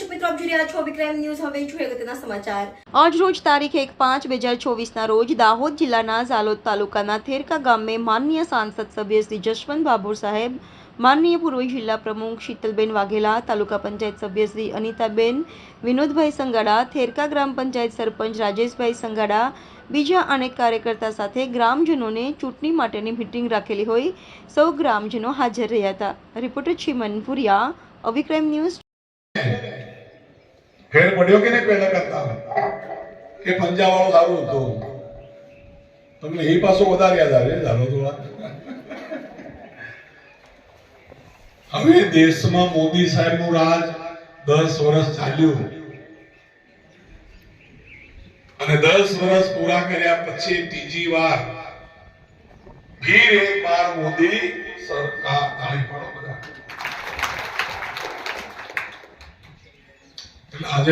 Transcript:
દર્શક મિત્રો, આપ જોઈ રહ્યા છો વિક્રમ ન્યૂઝ. હવે જોઈએ અગત્યના સમાચાર. આજ રોજ તારીખ 1/5/2024 રોજ દાહોદ જિલ્લાના ઝાલોદ તાલુકાના થેરકા ગામે માનનીય સાંસદ સભ્ય શ્રી જશવંત બાબુર સાહેબ, માનનીય પૂર્વ જિલ્લા પ્રમુખ શીતલબેન વાઘેલા, તાલુકા પંચાયત સભ્ય શ્રી અનિતાબેન વિનોદભાઈ સંગાડા, થેરકા ગ્રામ પંચાયત સરપંચ રાજેશભાઈ સંગાડા, બીજા અનેક કાર્યકર્તા સાથે ગ્રામજનોને ચૂંટણી માટેની મીટિંગ રાખેલી હોય સૌ ગ્રામજનો હાજર રહ્યા હતા. રિપોર્ટર ચિમન પુરિયા, અવિક્રમ ન્યૂઝ. ફેર પડ્યો કે નહીં પહેલા કરતા કે પંજાબ વાળો સારું હતો? તમને એ પાછો વધારે યાદ આવે ધારો થોડા. હવે દેશમાં મોદી સાહેબ નું રાજ 10 વર્ષ ચાલ્યું અને 10 વર્ષ પૂરા કર્યા પછી ત્રીજી વાર ફીર એક બાર મોદી સરકાર. તાળી પાડો બધા. આજે